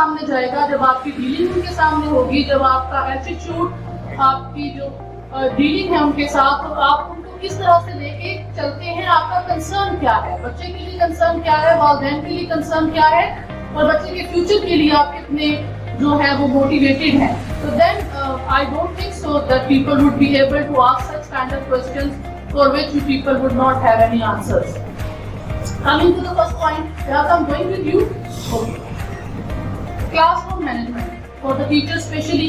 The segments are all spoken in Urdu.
سامنے جائے گا جب آپ کی ڈیلنگ ان کے سامنے ہوگی, جب آپ کا ایٹیٹیوڈ, آپ کی جو ڈیلنگ ہے ان کے ساتھ, تو آپ ان کو کس طرح سے لے کے چلتے ہیں, آپ کا کنسرن کیا ہے, بچے کے لیے کنسرن کیا ہے, والدین کے لیے کنسرن کیا ہے, اور بچے کے فیوچر کے لیے آپ کتنے جو ہے وہ موٹیویٹڈ ہیں. So then I don't think so that people would be able to ask such kind of questions for which people would not have any answers. Coming to the first point, yes, I'm going with you. Okay. Classroom management for the teachers especially.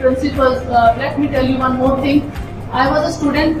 principals. Let me tell you one more thing. I was a student.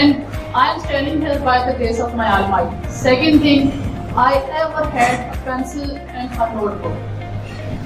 And I am standing here by the grace of my Almighty. Second thing, I ever had a pencil and a notebook.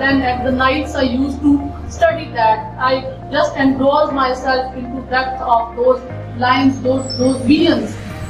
Then at the nights I used to study that. I just engrossed myself into depth of those lines, those visions.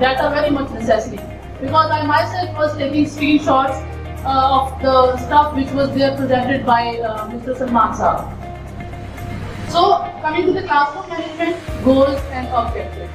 That are very much necessary because I myself was taking screenshots of the stuff which was there presented by Mr. Salman Saab. So coming to the classroom management, goals and objectives.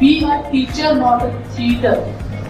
Be a teacher, not a cheater.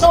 So,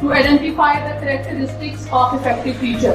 To identify the characteristics of effective teacher.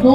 2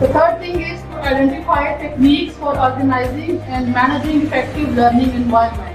The third thing is to identify techniques for organizing and managing effective learning environment.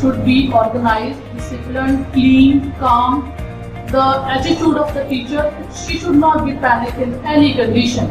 should be organized, disciplined, clean, calm. The attitude of the teacher, she should not be panic in any condition.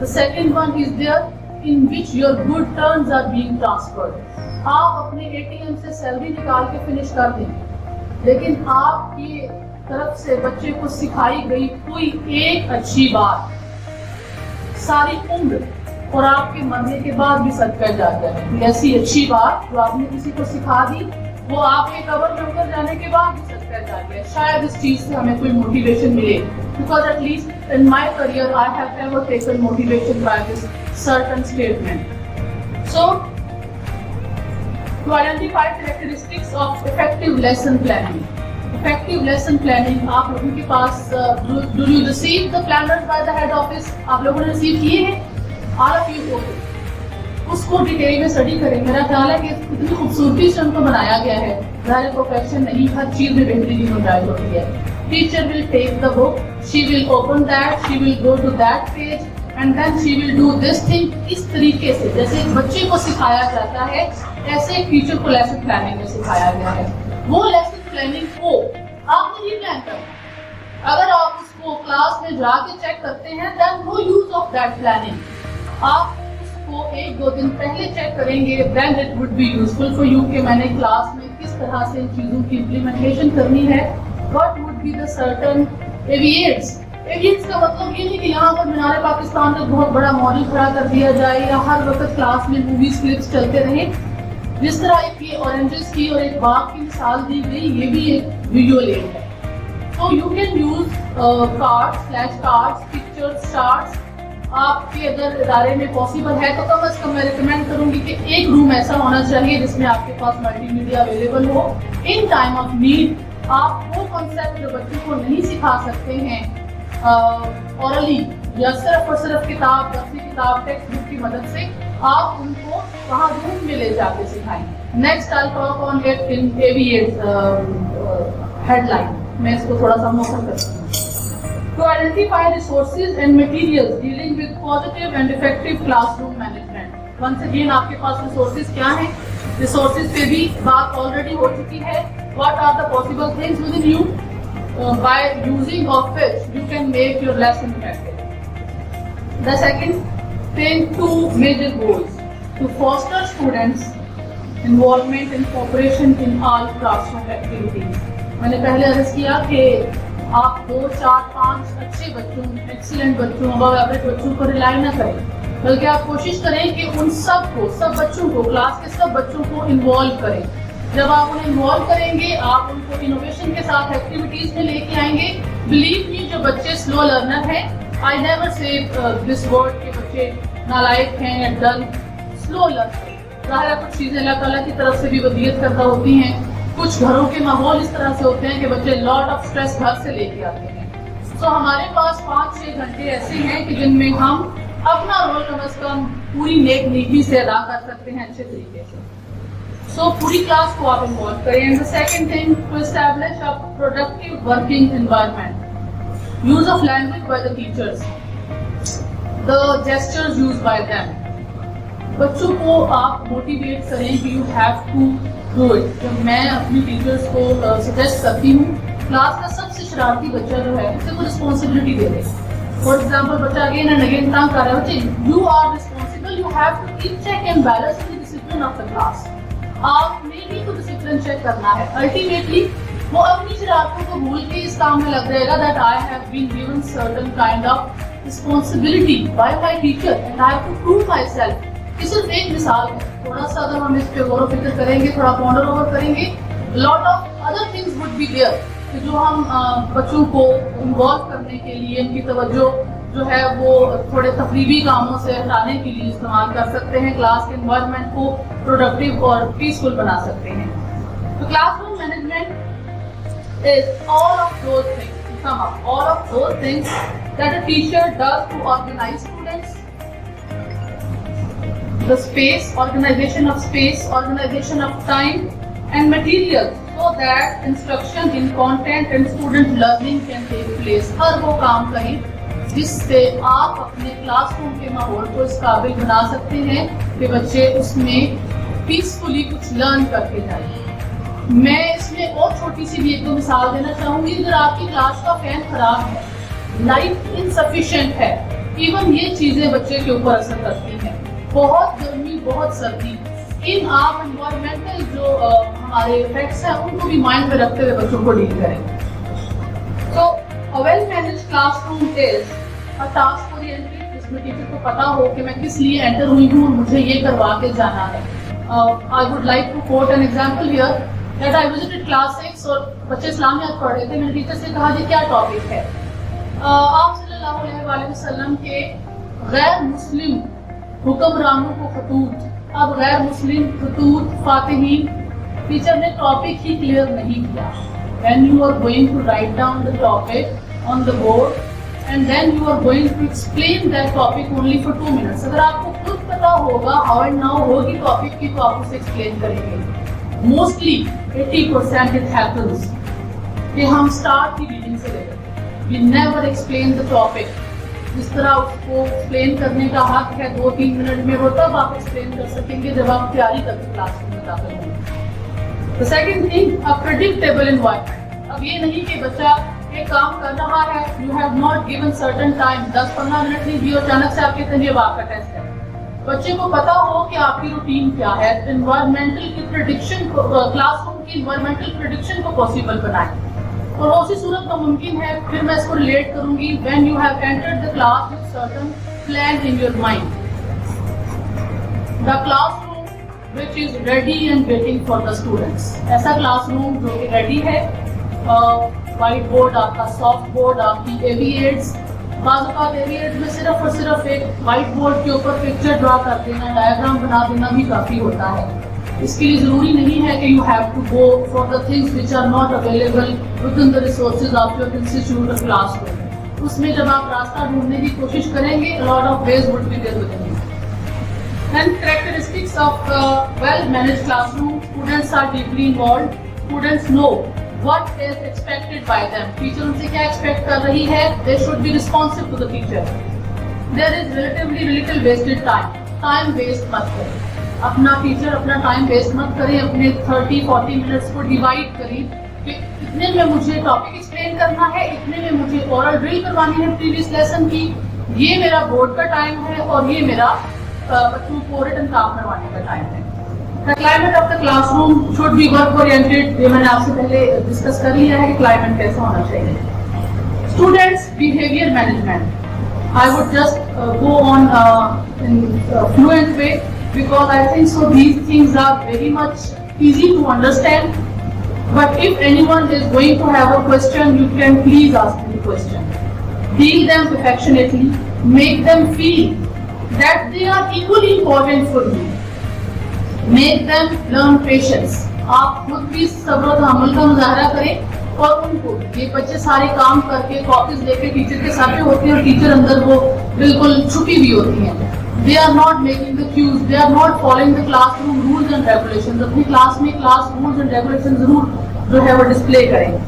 The second one is there in which your good turns are being transferred. آپ اپنے ATM سے سیلری نکال کے فنش کر دیں گے، لیکن آپ کی طرف سے بچے کو سکھائی گئی کوئی ایک اچھی بات ساری عمر اور آپ کے مرنے کے بعد بھی صدقہ جاتا ہے. ایسی اچھی بات جو آپ نے کسی کو سکھا دی وہ آپ کے قبر میں اتر جانے کے بعد بھی صدقہ جاتا ہے. شاید اس چیز سے ہمیں کوئی موٹیویشن ملے. Because at least in my career I have never taken motivation by this certain statement. So, to identify characteristics of effective lesson planning. Effective lesson planning, آپ لوگوں کے پاس do you receive the planners by the head office؟ آپ لوگوں نے ریسیو کیے ہیں؟ all of you okay. اس کو ڈیٹیل میں اسٹڈی کریں. میرا خیال ہے کہ اتنی خوبصورتی سے ان کو بنایا گیا ہے. ظاہر پروفیشن نہیں، ہر چیز میں بہتری کی گنجائش ہوتی ہے. Teacher will take the book, she will open that, she will go to that page and then she will do this thing. اس طریقے سے جیسے بچے کو سکھایا جاتا ہے ایسے ایک ٹیچر کو لیسن پلاننگ میں سکھایا گیا ہے. وہ لیسن پلاننگ کو آپ نے ہی پلان کرنا. اگر آپ اس کو کلاس میں جا کے چیک کرتے ہیں دین نو یوز آف دیٹ پلاننگ. آپ کو ایک دو دن پہلے چیک کریں گے then it would be useful for you کہ میں نے کلاس میں کس طرح سے ان چیزوں کی امپلیمنٹیشن کرنی ہے. what would be the certain aviates. aviates کا مطلب یہ نہیں کہ یہاں پر مینار پاکستان کا بہت بڑا ماڈل کھڑا کر دیا جائے یا ہر وقت کلاس میں موویز کلپس چلتے رہیں. جس طرح ایک یہ اورنجز کی اور ایک باغ کی مثال دی گئی، یہ بھی ایک ویژول ایڈ ہے. so you can use cards, flash cards, pictures, charts. آپ کے اگر ادارے میں پاسبل ہے تو کم از کم میں ریکمینڈ کروں گی کہ ایک روم ایسا ہونا چاہیے جس میں آپ کے پاس ملٹی میڈیا اویلیبل ہو. ان ٹائم آف نیڈ آپ وہ کنسیپٹ جو بچوں کو نہیں سکھا سکتے ہیں اورلی یا صرف اور صرف کتاب، درسی کتاب، ٹیکسٹ بک کی مدد سے، آپ ان کو وہاں روم میں لے جا کے سکھائیں. Next I talk on it in ایویٹ ہیڈ لائن. میں اس کو تھوڑا سا موقع کرتی ہوں. To identify resources and materials dealing with positive and effective classroom management. Once again آپ کے پاس resources کیا ہیں؟ resources پہ بھی بات already ہو چکی ہے. What are the possible things within you by using of which you can make your lesson effective? The second thing, two major goals: to foster students involvement and cooperation in all classroom activities. میں نے پہلے عرض کیا کہ آپ 2, 4, 5 اچھے بچوں، ایکسیلنٹ بچوں، ابو ایوریج بچوں کو ریلائی نہ کریں، بلکہ آپ کوشش کریں کہ ان سب بچوں کو، کلاس کے سب بچوں کو انوالو کریں. جب آپ انہیں انوالو کریں گے، آپ ان کو انوویشن کے ساتھ ایکٹیویٹیز میں لے کے آئیں گے. بلیو می، جو بچے سلو لرنر ہیں، آئی نیور سے دس ورڈ کہ بچے نالائق ہیں یا ڈل، سلو لرنر. ظاہر ہے کچھ چیزیں اللہ تعالیٰ کی طرف سے بھی ودیت کردہ ہوتی ہیں. کچھ گھروں کے ماحول اس طرح سے ہوتے ہیں کہ بچے لاٹ آف اسٹریس گھر سے لے کے آتے ہیں. سو ہمارے پاس 5-6 گھنٹے ایسے ہیں کہ جن میں ہم اپنا رول کم از کم پوری نیک نیکی سے ادا کر سکتے ہیں اچھے طریقے سے. سو پوری کلاس کو آپ انوالو کریں. And the second thing, to establish a productive working environment. Use of language by the teachers, the gestures use by them. بچوں کو آپ موٹیویٹ کریں کہ you have to do it. جب میں اپنی ٹیچرس کو سجیسٹ کرتی ہوں، کلاس کا سب سے شرارتی بچہ جو ہے اسے کو رسپانسبلٹی دے دے. فار ایگزامپل بچہ اگین اینڈ اگین تنگ کر رہا ہے، بچے you are responsible, you have to keep check and balance the discipline of the class. آپ نے بھی تو ڈسپلن چیک کرنا ہے. الٹیمیٹلی وہ اپنی شرارتوں کو بھول کے اس کام میں لگ جائے گا that I have been given certain kind of responsibility by my teacher and I have to prove myself. یہ صرف ایک مثال ہے. تھوڑا سا اگر ہم اس پہ غور و فکر کریں گے، تھوڑا پونڈر اوور کریں گے، lot of other things would be there کہ جو ہم بچوں کو انوالو کرنے کے لیے ان کی توجہ جو ہے وہ تھوڑے تقریبی کاموں سے ہٹانے کے لیے استعمال کر سکتے ہیں. کلاس کے انوائرمنٹ کو پروڈکٹیو اور پیسفل بنا سکتے ہیں. تو class room management is all of those things that a teacher does to organize students. The space, organization of time and materials so that instruction in content and student learning can take place. ہر وہ کام کریں جس سے آپ اپنے کلاس روم کے ماحول کو اس قابل بنا سکتے ہیں کہ بچے اس میں پیسفلی کچھ لرن کر کے جائیں. میں اس میں اور چھوٹی سی بھی ایک دو مثال دینا چاہوں گی. اگر آپ کی کلاس کا فین خراب ہے لائٹ انسفیشینٹ ہے. ایون یہ چیزیں بچے کے اوپر اثر کرتی ہیں. بہت گرمی, بہت سردی, ان آپ انوائرمنٹل جو ہمارے افیکٹس ہیں ان کو بھی مائنڈ میں رکھتے ہوئے بچوں کو ڈیل کریں. تو ویل مینیجڈ کلاس روم از ا ٹاسک اورینٹڈ, جس میں ٹیچر کو پتا ہو کہ میں کس لیے انٹر ہوئی ہوں اور مجھے یہ کروا کے جانا ہے. I would like to quote an example here that I visited class 6 اور بچے اسلامیات پڑھ رہے تھے. میں نے ٹیچر سے کہا جی کیا ٹاپک ہے. آپ صلی اللہ علیہ وآلہ وسلم کے غیر مسلم حکمرانوں کو خطوط, اب غیر مسلم خطوط فاتحین. ٹیچر نے ٹاپک ہی کلیئر نہیں کیا. When you are going to write down the topic on the board and then you are going to explain that topic only for 2 minutes. اگر آپ کو خود پتا ہوگا how and now ہوگی ٹاپک کی تو آپ اسے ایکسپلین کریں گے. Mostly 80% it happens کہ ہم اسٹارٹ کی ریڈنگ سے لے لیتے ہیں. We never explain the topic. جس طرح اس کو ایکسپلین کرنے کا حق ہے 2-3 منٹ میں, وہ تب آپ ایکسپلین کر سکیں گے جب آپ تیاری کر کے کلاس روم میں داخل ہوں گے. The second thing, a predictable environment. اب یہ نہیں کہ بچہ ایک کام کر رہا ہے, you have not given certain time, 10-15 minute نہیں دی اور اچانک سے آپ کہتے ہیں یہ آپ کا ٹیسٹ ہے. بچے کو پتا ہو کہ آپ کی روٹین کیا ہے. انوائرمنٹل کی پریڈکشن کو, کلاس روم کی انوائرمنٹل پریڈکشن کو پاسبل بنائیں. اور اسی صورت میں ممکن ہے, پھر میں اس کو ریلیٹ کروں گی, when you have entered the class with certain plan in your mind. The classroom which is ready and waiting for the students. ایسا کلاس روم جو کہ ریڈی ہے, وائٹ بورڈ آپ کا, سافٹ بورڈ آپ کی, اے وی ایڈس. بعض اوقات اے وی ایڈ میں صرف اور صرف ایک وائٹ بورڈ کے اوپر پکچر ڈرا کر دینا, ڈائیگرام بنا دینا بھی کافی ہوتا ہے. اس کے لیے ضروری نہیں ہے کہ you have to go for the things which are not available within the resources of your institute or classroom. اس میں جب آپ راستہ ڈھونڈنے کی کوشش کریں گے, a lot of ways would be there within you. And characteristics of well-managed classroom: students are deeply involved. Students know what is expected by them. Teacher ان سے کیا expect کر رہی ہے. They should be responsive to the teacher. There is relatively little wasted time. Time waste مت کریں. اپنا ٹیچر اپنا ٹائم ویسٹ مت کریں. اپنے 30-40 منٹس کو ڈیوائڈ کریں کہ اتنے میں مجھے ٹاپک ایکسپلین کرنا ہے, اتنے میں مجھے اورل ڈرل کروانی ہے پریویس لیسن کی, یہ میرا بورڈ کا ٹائم ہے اور یہ میرا بچوں کو ریٹن کام کروانے کا ٹائم ہے. The climate of the classroom should be work oriented. یہ میں نے آپ سے پہلے ڈسکس کر لیا ہے کہ کلائمیٹ کیسا ہونا چاہیے. Students behavior management. I would just go on in fluent way because I think so these things are very much easy to understand. But if anyone is going to have a question, you can please ask me the question. Deal them affectionately. Make them feel that they are equally important for you. Make them learn patience. آپ خود بھی صبر و تحمل کا مظاہرہ کریں اور ان کو, یہ بچے سارے کام کر کے کاپیز لے کے ٹیچر کے سامنے ہوتے ہیں اور ٹیچر اندر وہ بالکل چھپی ہوئی ہوتی ہیں. They are not making the cues. They are not following the classroom rules and regulations. اپنی کلاس میں کلاس rules and regulations ضرور جو ہے وہ ڈسپلے کریں.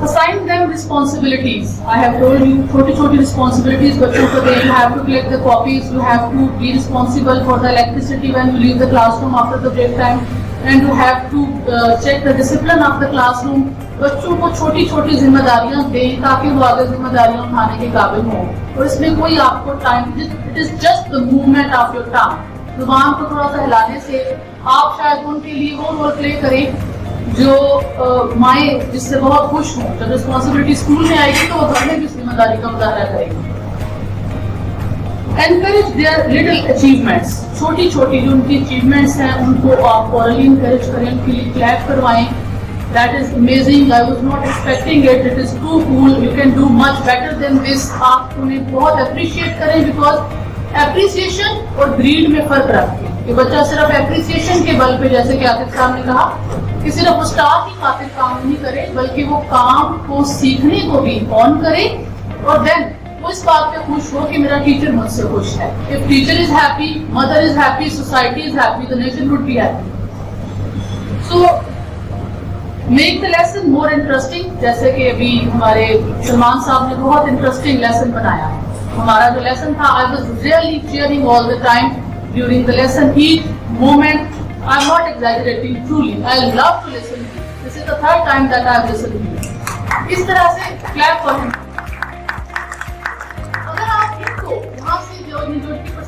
Assign them responsibilities. I have told you چھوٹی چھوٹی responsibilities بچوں کو دیں. You have to collect the copies. You have to be responsible for the electricity when you leave the classroom after the break time. And you have to check the discipline of the classroom. بچوں کو چھوٹی چھوٹی ذمہ داریاں دیں تاکہ وہ آگے ذمہ داریاں اٹھانے کے قابل ہوں. اور اس میں کوئی آپ کو time, it is just the movement of your tongue. زبان کو تھوڑا سا ہلانے سے آپ شاید ان کے لیے وہ رول پلے کریں جو مائیں جس سے بہت خوش ہوں. جب رسپانسبلٹی اسکول میں آئے گی تو وہ گھر میں بھی ذمہ داری کا مظاہرہ کریں گے. Encourage their little achievements. چھوٹی چھوٹی جو ان کی اچیومنٹس ہیں ان کو آپ orally encourage کریں, ان کے لیے clap کروائیں. That is amazing. I was not expecting it. It is too cool. You can do much better than this. آپ انہیں بہت appreciate کریں because appreciation اور greed میں فرق رکھتے ہیں. کہ بچہ صرف appreciation کے بل پہ, جیسے کہ عاطف صاحب نے کہا, کہ صرف استاد کی خاطر کام نہیں کرے بلکہ وہ کام کو سیکھنے کو بھی آن کرے اور دین وہ اس بات پہ خوش ہو کہ میرا ٹیچر مجھ سے خوش ہے. If teacher is happy, mother is happy, society is happy, the nation would be happy. So make the lesson more interesting. جیسے کہ ابھی ہمارے سلمان صاحب نے بہت انٹرسٹنگ لیسن بنایا ہے. ہمارا جو لیسن تھا, I was really cheering all the time during the lesson. Each moment, I'm not exaggerating, truly. I love to listen to you. This is the third time that I've listened to you. اس طرح سے clap for him.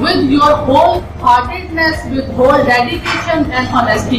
with your whole heartedness, with whole dedication and honesty.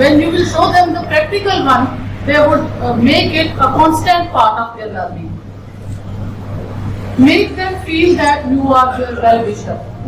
When you will show them the practical one, they would make it a constant part of their learning. Make them feel that you are their well-wisher.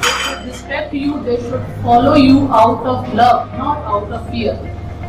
They should respect you. They should follow you out of love, not out of fear.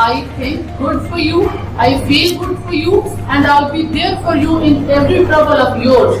I think good for you, I feel good for you, and I'll be there for you in every trouble of yours.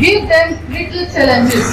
Give them little challenges.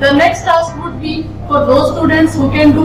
The next task would be for those students who can do.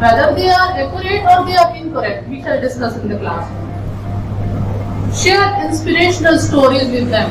whether they are accurate or they are incorrect. We shall discuss in the class. Share inspirational stories with them.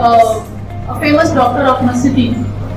a famous doctor of my city.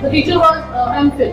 The teacher was MPhil.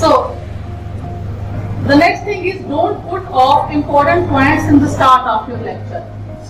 So the next thing is don't put off important points in the start of your lecture.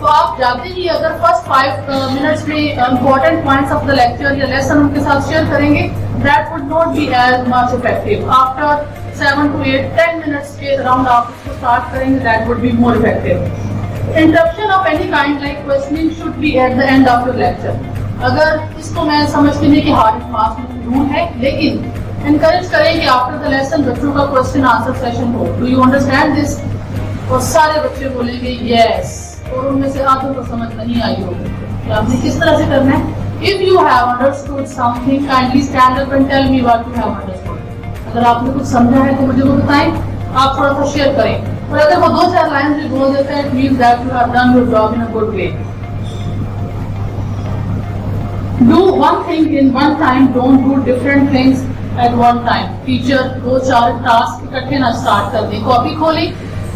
تو آپ جاتے ہی اگر فرسٹ 5 منٹس میں important points of the lecture یا لیسن ان کے ساتھ شیئر کریں گے, that would not be as much effective. After 7 to 8 10 minutes کے اراؤنڈ آپ اس کو اسٹارٹ کریں گے, that would be more effective. Interruption of any kind like questioning should be at the end of your lecture. اگر اس کو میں سمجھتی نہیں کہ ہارڈ اینڈ فاسٹ رول ہے, لیکن انکریج کریں کہ آفٹر دا لیسن بچوں کا question answer session who. Do you understand this? اور سارے بچے بولیں گے یس, اور ان میں سے آدھوں کو سمجھ نہیں آئی ہوگی کہ آپ نے کس طرح سے کرنا ہے. If you have understood something, kindly stand up and tell me what you have understood. اگر آپ نے کچھ سمجھا ہے تو مجھے وہ بتائیں, آپ تھوڑا سا شیئر کریں. اور اگر وہ 2-4 لائنز بھی بول دیتے ہیں, it means that you have done your job in a good way. Do one thing in one time, don't do different things at one time. Teacher 2-4 task اکٹھے نہ اسٹارٹ کر دیں. کاپی کھولیں,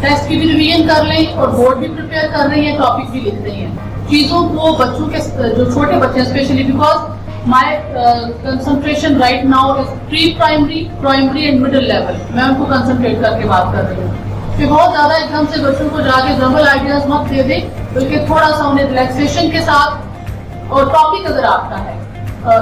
ٹیسٹ کی بھی ریویژن کر لیں اور بورڈ بھی پریپیئر کر رہی ہیں, ٹاپک بھی لکھ رہی ہیں. چیزوں کو بچوں کے جو چھوٹے بچے ہیں especially, because my concentration right now is pre primary, primary and middle level. میں ان کو کنسنٹریٹ کر کے بات کر رہی ہوں کہ بہت زیادہ ایک دم سے بچوں کو جا کے ڈبل آئیڈیاز مت دے دیں, بلکہ تھوڑا سا انہیں ریلیکسیشن کے ساتھ. اور ٹاپک اگر آپ کا ہے,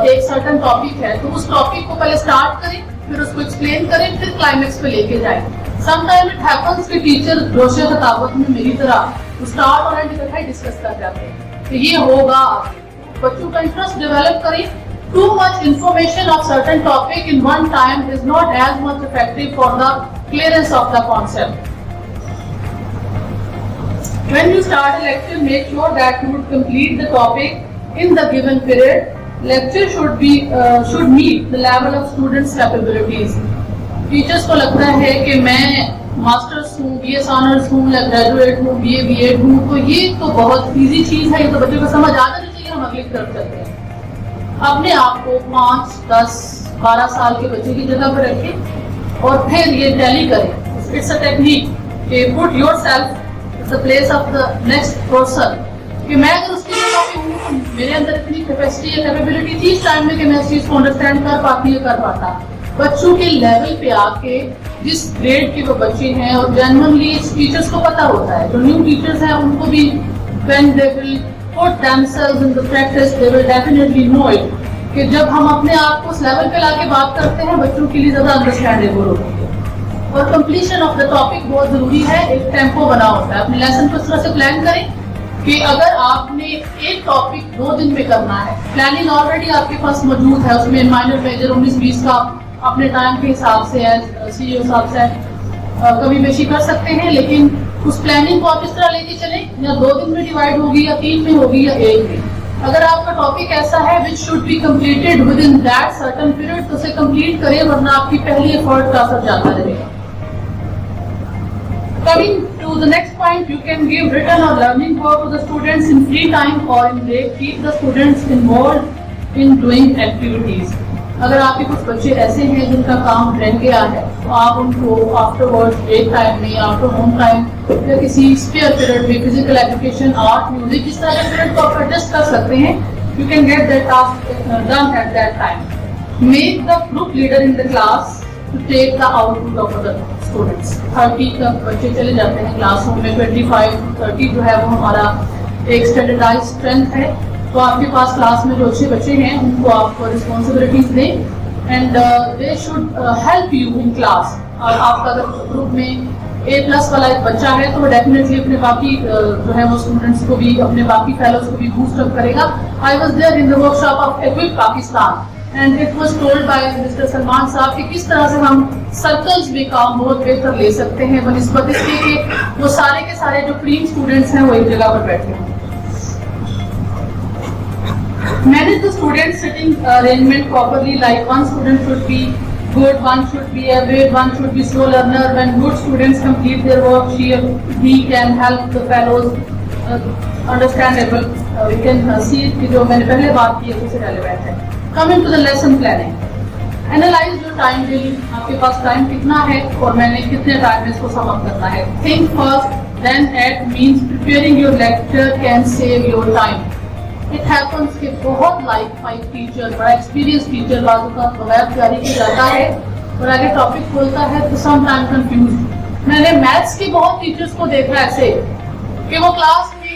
ایک سرٹن ٹاپک ہے, تو اس ٹاپک کو پہلے اسٹارٹ کریں, پھر اس کو ایکسپلین کریں, پھر کلائمیکس پہ لے کے جائیں. سم ٹائم اٹ ہیپنس کہ ٹیچر جوش خطابت میں میری طرح اسٹارٹ اور اینڈ اکٹھا ڈسکس کر جاتے ہیں کہ یہ ہوگا. بچوں کا انٹرسٹ ڈیولپ کریں. Too much information of certain topic in one time is not as much effective for the clearance of the concept. When you start a lecture, make sure that you would complete the topic in the given period. Lecture should meet the level of students' capabilities. Teachers کو لگتا ہے کہ میں ماسٹرس ہوں, بی ایس آنرس ہوں, یا گریجویٹ ہوں, بی اے بی ایڈ ہوں, تو یہ تو بہت ایزی چیز ہے, یہ تو بچوں کو سمجھ آنا نہیں چاہیے, ہم اگلی طرف چلتے ہیں. اپنے آپ کو 5, 10, 12 سال کے بچے کی جگہ پہ رکھیں اور پھر یہ ٹیلی کریں. اٹس اے ٹیکنیک کہ put your self the place of the next person, کہ میں اگر اس کی جگہ پہ ہوں, میرے اندر اتنی کیپیسٹی یا کیپیبلٹی تھی اس ٹائم میں کہ میں اس چیز کو انڈرسٹینڈ کر پاتی یا کر پاتا. بچوں کے لیول پہ آ کے جس گریڈ کے وہ بچے ہیں, اور جنرلی ٹیچرس کو پتا ہوتا ہے, جو نیو ٹیچرس ہیں ان کو بھی when they will put themselves in the practice they will definitely know it, کہ جب ہم اپنے آپ کو اس لیول پہ لا کے بات کرتے ہیں بچوں کے لیے زیادہ انڈرسٹینڈیبل ہوتی ہے. اور کمپلیشن آف دا ٹاپک بہت ضروری ہے. ایک ٹیمپو بنا ہوتا ہے, اپنے لیسن کو اس طرح سے پلان کریں کہ اگر آپ نے ایک ٹاپک 2 دن میں کرنا ہے, پلاننگ آلریڈی آپ کے پاس موجود ہے, اس میں مائنر میجر 19-20 کا اپنے ٹائم کے حساب سے سی ای او صاحب سے کبھی بیشی کر سکتے ہیں, لیکن اس پلاننگ کو آپ اس طرح لے کے چلیں, یا 2 دن میں ڈیوائڈ ہوگی, یا 3 میں ہوگی, یا 1 میں. اگر آپ کا ٹاپک ایسا ہے which should be completed within that certain period, تو اسے کمپلیٹ کریں, ورنہ آپ کی پہلی ایفرٹ کا اثر جاتا رہے گا. Coming to the next point, you can give written or learning work to the students in free time or in break. Keep the students involved in doing activities. اگر آپ کے کچھ بچے ایسے ہیں جن کا کام رہ گیا ہے, تو آپ ان کو آفٹر ورڈ بریک ٹائم میں, آفٹر ہوم ٹائم, یا کسی اسپیئر پیریڈ میں فزیکل ایجوکیشن, آرٹ, میوزک, اس طرح کے پیریڈ کو آپ ایڈجسٹ کر سکتے ہیں. You can get that task done at that time. Make the group leader in the class to take the output of the students. 30 تک بچے چلے جاتے ہیں کلاس روم میں, 25-30 جو ہے وہ ہمارا ایک اسٹینڈرڈائز اسٹرینتھ ہے. تو آپ کے پاس کلاس میں جو اچھے بچے ہیں ان کو آپ رسپانسبلٹیز دیں, and they should help you in class. اور آپ کا اگر گروپ میں A+ والا ایک بچہ ہے تو وہ ڈیفینیٹلی اپنے باقی جو ہے وہ اسٹوڈنٹس کو بھی, اپنے باقی فیلوز کو بھی بوسٹ اپ کرے گا. I was there in the workshop of ایکوپ Pakistan, and it was told by mister Salman sahib کہ کس طرح سے ہم سرکلز میں کام بہت بہتر لے سکتے ہیں بنسبت اس کے کہ وہ سارے کے سارے جو پریم اسٹوڈنٹس ہیں وہ ایک جگہ پر بیٹھے ہیں. Manage the student sitting arrangement properly, like one student should be good, one should be average, one should be slow learner. When good students complete their work, he can help the fellows understandable. We can see it کہ جو میں نے پہلے بات کی ہے اس سے relevant ہے. Coming to the lesson planning. Analyze your time daily. آپ کے پاس ٹائم کتنا ہے اور میں نے کتنے ٹائم میں اس کو sum up کرنا ہے. Think first, then act means preparing your lecture can save your time. It happens کہ بہت لائک مائی ٹیچر, بڑا ایکسپیرینس ٹیچر بعض کا بغیر تیاری کی جاتا ہے اور آگے ٹاپک کھولتا ہے تو سم ٹائم کنفیوز. میں نے میتھس کے بہت ٹیچرس کو دیکھا ایسے کہ وہ کلاس میں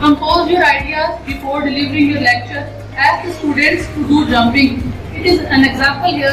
Compose your ideas before delivering your lecture. Ask the students to do jumping. It is an example here.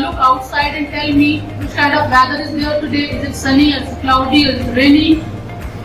Look outside and tell me which kind of weather is there today. Is it sunny? Is it cloudy? Is it rainy?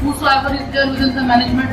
whosoever is there within the management,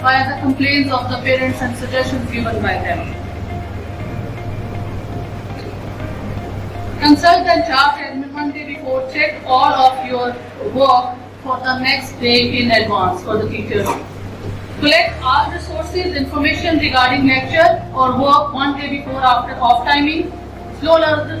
by the complaints of the parents and suggestions given by them. Consult the charge admin one day before. Check all of your work for the next day in advance for the teachers. Collect all resources, information regarding lecture or work one day before after off timing. Slow learner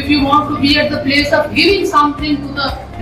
if you want to be at the place of giving something to the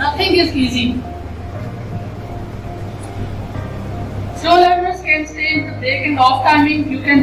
Nothing is easy. Slow learners can stay in the break and off timing. You can,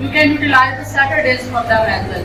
You can utilize the Saturdays for them as well.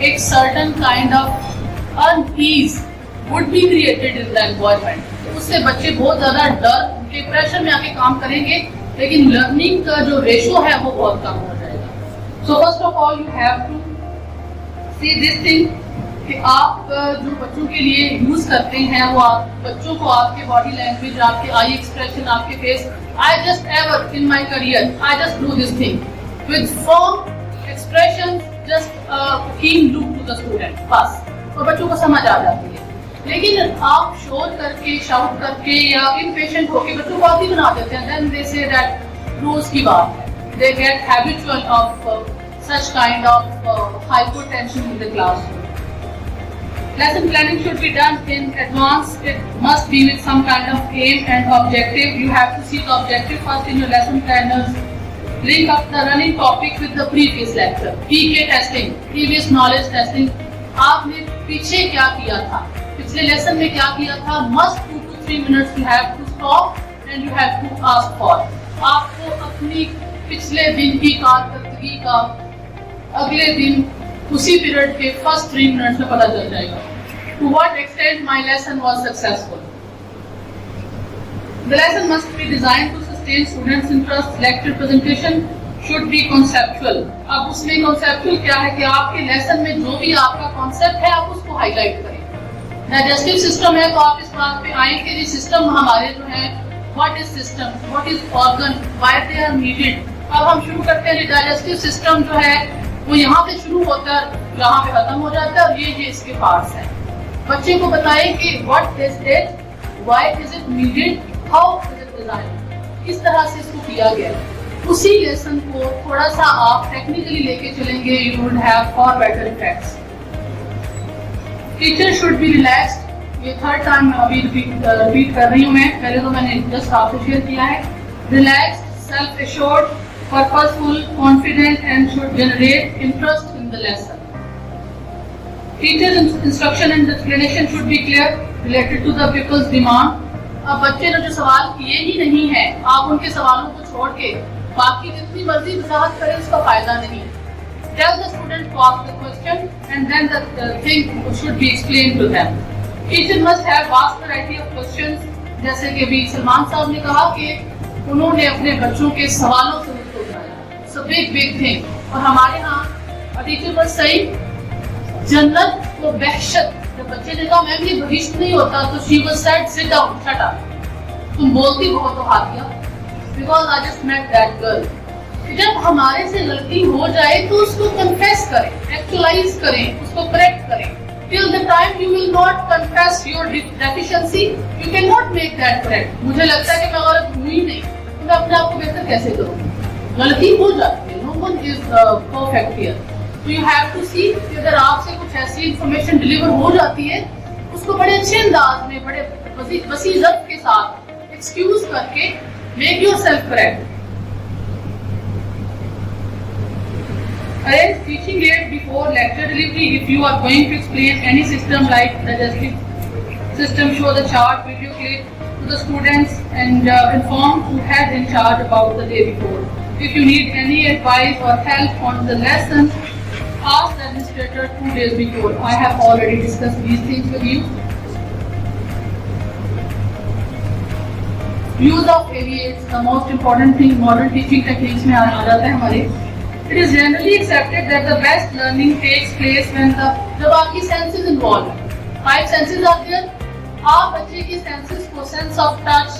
ایک certain kind of unease would be created in the environment. اس سے بچے بہت زیادہ ڈر کے پریشر میں آ کے کام کریں گے, لیکن لرننگ کا جو ریشو ہے وہ بہت کم ہو جائے گا. So first of all you have to see this thing کہ آپ جو بچوں کے لیے یوز کرتے ہیں وہ آپ بچوں کو آپ کے باڈی لینگویج, آپ کے آئی ایکسپریشن, آپ کے face, I just ever in my career I just do this thing with firm expression, just keen look to the student, بس اور بچوں کو سمجھ آ جاتی ہے. لیکن آپ شور کر کے, شاؤٹ کر کے یا impatient ہو کے بچوں کو عادی بنا دیتے ہیں, then they say that روز کی بات ہے. They get habitual of such kind of hypertension in the classroom. Lesson planning should be done in advance. It must be with some kind of aim and objective. You have to see the objective first in your lesson planners. Link up the running topic with the previous lecture. PK testing, previous knowledge testing. آپ نے پیچھے کیا کیا تھا, پچھلے لیسن میں کیا کیا تھا. Must 2 to 3 minutes you have to stop and you have to ask for. آپ کو اپنی پچھلے دن کی کارکردگی کا اگلے دن اسی پیریڈ کے فرسٹ 3 منٹس میں پتہ چل جائے گا. To what extent my lesson was successful. The lesson must be designed to sustain students' interest. Lecture presentation should be conceptual. اب اس میں conceptual کیا ہے کہ آپ کے لیسن میں جو بھی آپ کا concept ہے آپ اس کو ہائی لائٹ کریں. Digestive system ہے تو آپ اس بات پہ آئیں کہ یہ سسٹم ہمارے جو ہے what is system, what is organ, why they are needed. اب ہم شروع کرتے ہیں digestive system جو ہے وہ یہاں سے شروع ہوتا ہے, یہاں پہ ختم ہو جاتا ہے, اور یہ اس کے پارٹس ہیں. بچے کو بتائیں کہ what is it, why is it needed, how is it designed, کس طرح سے اس کو کیا گیا. اسی لیسن کو تھوڑا سا آپ ٹیکنیکلی لے کے چلیں گے, you would have far better effects. Teacher should be relaxed. یہ تھرڈ ٹائم ابھی ریپیٹ کر رہی ہوں میں, پہلے تو میں نے جسٹ آپ سے شیئر کیا ہے. Relaxed, self-assured, purposeful, confident and should generate interest in the lesson. Teacher's instruction and explanation should be clear, related to the pupil's demand. اب بچے نے جو سوال کیے ہی نہیں ہیں, آپ ان کے سوالوں کو چھوڑ کے باقی جتنی مرضی وضاحت کریں اس کا فائدہ نہیں. Tell the student to ask the question and then the thing should be explained to them. Teacher must have vast variety of questions. جیسے کہ ابھی سلمان صاحب نے کہا کہ انہوں نے اپنے بچوں کے سوالوں سے ان کو اٹھایا. So big thing. اور ہمارے ہاں ٹیچر پر صحیح جنت کو بحشت, جب بچے نے کہا میں بھی بہشت نہیں ہوتا تو she was said sit down, shut up. تم بولتی بہت تو ہاتھ دیا because I just met that girl. جب ہمارے سے غلطی ہو جائے تو اس کو کنفیس کریں, ایکچولائز کریں, اس کو کریکٹ کریں. Till the time you will not confess your deficiency, you cannot make that correct. مجھے لگتا ہے کہ میں غلط ہوئی نہیں تو میں اپنے آپ کو بہتر کیسے کروں. غلطی ہو جاتی ہے, no one is perfect here. So you have to see کہ اگر آپ سے کچھ ایسی انفارمیشن ڈلیور ہو جاتی ہے اس کو بڑے اچھے انداز میں, بڑے وسیع ضبط کے ساتھ ایکسکیوز کر کے make yourself correct. Arrange teaching aid before lecture delivery. If you are going to explain any system like digestive system, show the chart, video clip to the students and inform who head in charge about the day before. If you need any advice or help on the lesson, ask the administrator 2 days before. I have already discussed these things with you. Use of AVAs, the most important thing modern teaching techniques میں آ جاتا ہے ہمارے. It is generally accepted that the best learning takes place when جب آپ کی senses involved ہیں. 5 senses are there. آپ بچے کی senses کو sense of touch,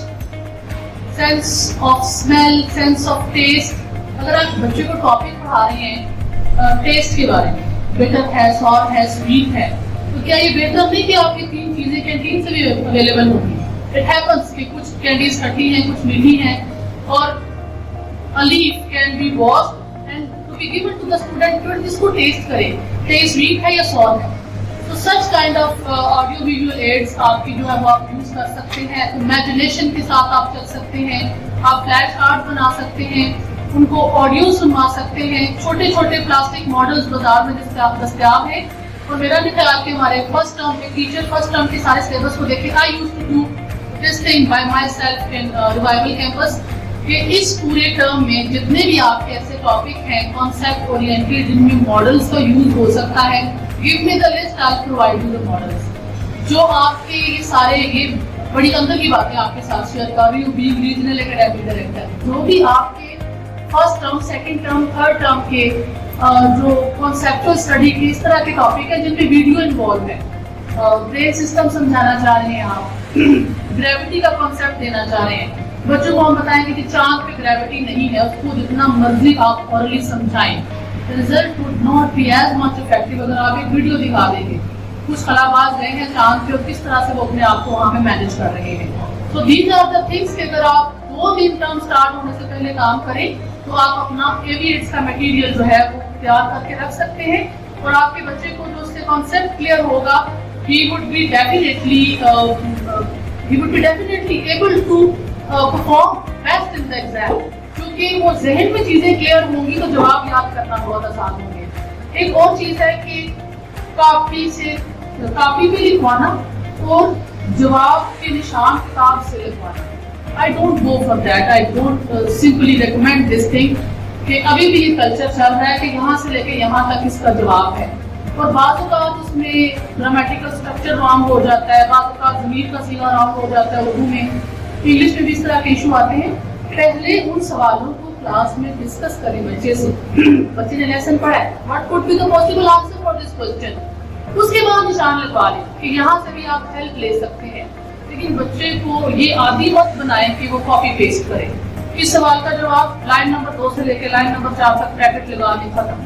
sense of smell, sense of taste. اگر آپ بچے کو ٹاپک پڑھا رہے ہیں ٹیسٹ کے بارے میں, bitter ہے, sour ہے, sweet ہے, تو کیا یہ بہتر نہیں کہ آپ کی 3 چیزیں کینٹین سے بھی اویلیبل ہوں گی. It happens کہ کچھ کینڈیز کھٹی ہیں, کچھ میٹھی ہیں, اور a leaf can be washed and to be given to the student کہ اس کو ٹیسٹ کرے, ٹیسٹ سویٹ ہے یا سور ہے. So such kind of audio visual aids آپ کی جو ہے وہ آپ یوز کر سکتے ہیں. امیجنیشن کے ساتھ آپ چل سکتے ہیں, آپ فلیش کارڈ بنا سکتے ہیں, ان کو آڈیو سنوا سکتے ہیں. چھوٹے چھوٹے پلاسٹک ماڈلز بازار میں دستیاب ہیں. اور میرا بھی خیال کہ ہمارے فرسٹ ٹرم کے ٹیچر فرسٹ ٹرم کے سارے سلیبس کو دیکھیں. I used to do this thing by myself in Revival Campus. کہ اس پورے ٹرم میں جتنے بھی آپ کے ایسے ٹاپک ہیں کانسیپٹ اورینٹیڈ جن میں ماڈلز کا یوز ہو سکتا ہے, Give me the list, I'll provide you the models. جو آپ کے یہ سارے یہ بڑی اندر کی باتیں آپ کے ساتھ شیئر کر رہی ہوں. بینگ ریجنل اکیڈمی ڈائریکٹر, جو بھی آپ کے first term, second term, third term کے جو کانسیپچل اسٹڈی کے اس طرح کے ٹاپک ہیں جن میں ویڈیو انوالو ہے, برین سسٹم سمجھانا چاہ رہے ہیں آپ, گریوٹی کا کانسیپٹ دینا چاہ رہے ہیں, بچوں کو ہم بتائیں گے کہ چاند پہ گریوٹی نہیں ہے, اس کو جتنا مرضی آپ اورلی سمجھائیں, result would not be as much effective اگر آپ ایک ویڈیو دکھا دیں گے. کچھ خلاباز گئے ہیں چاند پہ اور کس طرح سے وہ اپنے آپ کو وہاں پہ مینیج کر رہے ہیں. تو دیز آر دا تھنگس کہ اگر آپ 2-3 ٹرم اسٹارٹ ہونے سے پہلے کام کریں تو آپ اپنا ایویٹس کا مٹیریل جو ہے وہ تیار کر کے رکھ سکتے ہیں, اور آپ کے بچے کو جو اس سے کانسیپٹ کلیئر ہوگا he would be definitely able to perform best in the exam, کیونکہ وہ ذہن میں چیزیں کلیئر ہوں گی تو جواب یاد کرنا بہت آسان ہوں گے. ایک اور چیز ہے کہ کاپی پہ لکھوانا اور جواب کے نشان کتاب سے لکھوانا. I don't go for that. I don't simply recommend this thing کہ ابھی بھی یہ کلچر چل رہا ہے کہ یہاں سے لے کے یہاں تک اس کا جواب ہے, اور بعض اوقات اس میں گرامیٹیکل اسٹرکچر رانگ ہو جاتا ہے, بعض اوقات ضمیر کا صیغہ رانگ ہو جاتا ہے, اردو میں, انگلش میں بھی اس طرح کے ایشو آتے ہیں. پہلے ان سوالوں کو کلاس میں ڈسکس کریں بچے سے, بچے نے لیسن پڑھا ہے, what could be the possible answer for this question, اس کے بعد نشان لگوا لیں کہ یہاں سے بھی آپ ہیلپ لے سکتے ہیں. لیکن بچے کو یہ عادی مت بنائیں کہ وہ کاپی پیسٹ کرے. اس سوال کا جواب لائن نمبر 2 سے لے کے لائن نمبر 4 تک بریکٹ لگا کے ختم.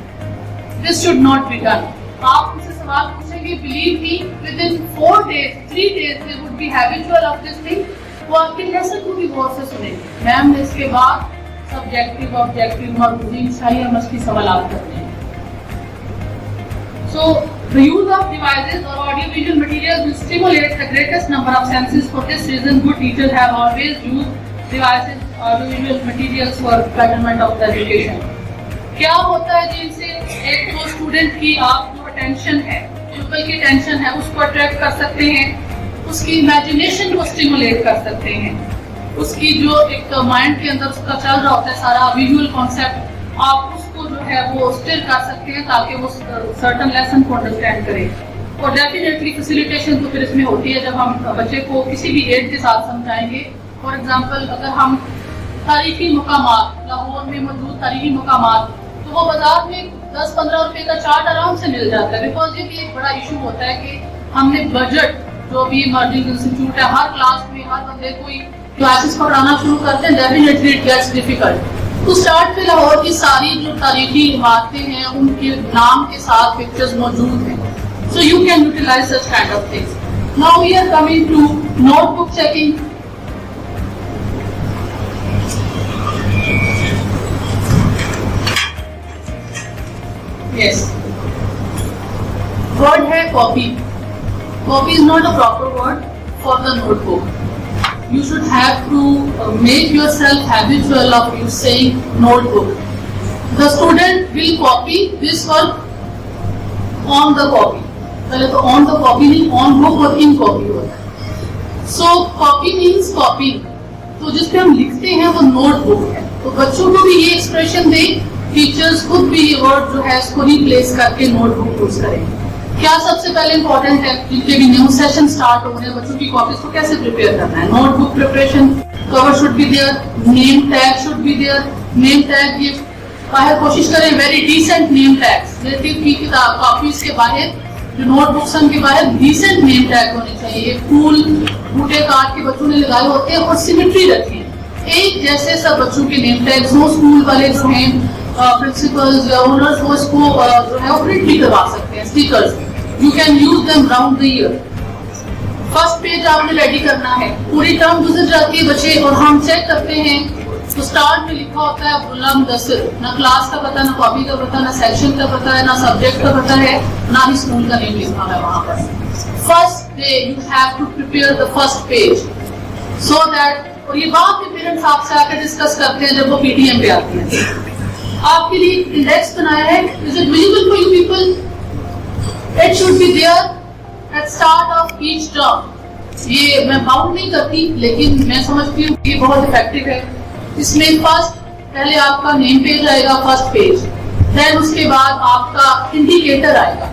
This should not be done. آپ ان سے سوال پوچھیں گے, believe me within 4 days, 3 days they would be habitual of this thing. وہ آپ کے لیسن کو بھی غور سے سنیں گے. میم نے اس کے بعد سبجیکٹیو, آبجیکٹیو, مربوطین, شاہی اور مشقی سوالات کرنے ہیں. So the use of devices or audio-visual materials will stimulate the greatest number of senses. For this reason, good teachers have always used devices, audio-visual materials for betterment of the education. کیا ہوتا ہے جن سے ایک تو اسٹوڈنٹ کی آپ جو اٹینشن ہے, پیپل کی اٹینشن ہے, اس کو اٹریکٹ کر سکتے ہیں, اس کی امیجنیشن کو اسٹیمولیٹ کر سکتے ہیں, اس کی جو ایک مائنڈ کے اندر اس کا چل رہا ہوتا ہے سارا ویژول کانسیپٹ, آپ اس کو جو ہے وہ اسٹل کر سکتے ہیں تاکہ وہ سرٹن لیسن کو انڈرسٹینڈ کرے. اور ڈیفینیٹلی فیسیلیٹیشن تو پھر اس میں ہوتی ہے جب ہم بچے کو کسی بھی ایج کے ساتھ سمجھائیں گے. فار ایگزامپل اگر ہم تاریخی مقامات, لاہور میں موجود تاریخی مقامات, تو وہ بازار میں 10-15 روپے کا چارٹ آرام سے مل جاتا ہے. بیکاز یہ بھی ایک بڑا ایشو ہوتا ہے کہ ہم نے بجٹ, جو بھی ایمرجنگ انسٹیٹیوٹ ہے, ہر کلاس میں ہر بندے کوئی کلاسز پڑھانا شروع کرتے ہیں, ڈیفینیٹلی اٹ گیٹس ڈیفیکلٹ. تو اسٹارٹ پہ لاہور کی ساری جو تاریخی عمارتیں ہیں ان کے نام کے ساتھ پکچرز موجود ہیں. So you can utilize such kind of things. Now we are coming to notebook checking. Yes. Word ہے copy. Copy is not a proper word for the notebook. You should have to make yourself habitual of you saying notebook. The student will copy this work on the copy. پہلے تو on the copy نہیں, on book اور in copy ہوتا ہے. So copy means copying. تو جس پہ ہم لکھتے ہیں وہ نوٹ بک ہے. تو بچوں کو بھی یہ ایکسپریشن دیں, ٹیچرز خود بھی یہ ورڈ جو ہے اس کو ریپلیس کر کے نوٹ بک یوز کریں. کیا سب سے پہلے امپورٹنٹ ہے, جن کے بھی نیو سیشن سٹارٹ ہو رہے ہیں, بچوں کی کاپیز کو کیسے پریپیئر کرنا ہے. Notebook preparation, cover should be there, name tag should be there. Name tag یہ باہر کوشش کریں very decent name tags. Relative کی کتاب کاپیز کے باہر جو نوٹ بکس ہیں کے باہر ڈیسنٹ نیم ٹیگ ہونے چاہیے. پھول بوٹے کاٹ کے بچوں نے لگائے ہوتے ہیں, اور سیمیٹری رکھیں, ایک جیسے سب بچوں کے نیم ٹیگز ہوں. اسکول والے جو ہیں پرنسپلز یا اونرز وہ اس کو جو ہے پرنٹ بھی کروا سکتے ہیں, stickers. You can use them round the year. First page آپ نے ریڈی کرنا ہے. پوری ٹرم گزر جاتی ہے بچے, اور ہم چیک کرتے ہیں تو اسٹارٹ میں لکھا ہوتا ہے عبداللہ مدثر. نہ کلاس کا پتہ, نہ کاپی کا پتہ, نہ سیکشن کا پتہ ہے, نہ سبجیکٹ کا پتہ ہے, نہ ہی اسکول کا نیم لکھا ہے وہاں پر. First day you have to prepare the first page so that. اور یہ بات بھی پیرنٹس آپ سے آ کے ڈسکس کرتے ہیں جب وہ پی ٹی ایم پہ آتی ہے. آپ کے لیے انڈیکس بنایا ہے. Is it visible for you people? It should be there at start of each term. یہ میں باؤنڈ نہیں کرتی, لیکن میں سمجھتی ہوں کہ یہ بہت افیکٹو ہے. اس میں فرسٹ پہلے آپ کا نیم پیج آئے گا, فرسٹ پیج. دین اس کے بعد آپ کا انڈیکیٹر آئے گا.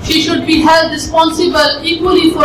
She should be held responsible equally for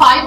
5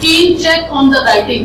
keen check on the writing,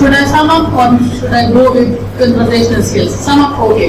Should I sum up or should I go with conversational skills? Sum up, okay.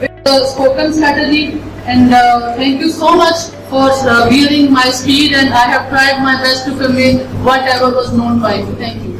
with spoken strategy, and thank you so much for bearing my speed, and I have tried my best to convey whatever was known by you. Thank you.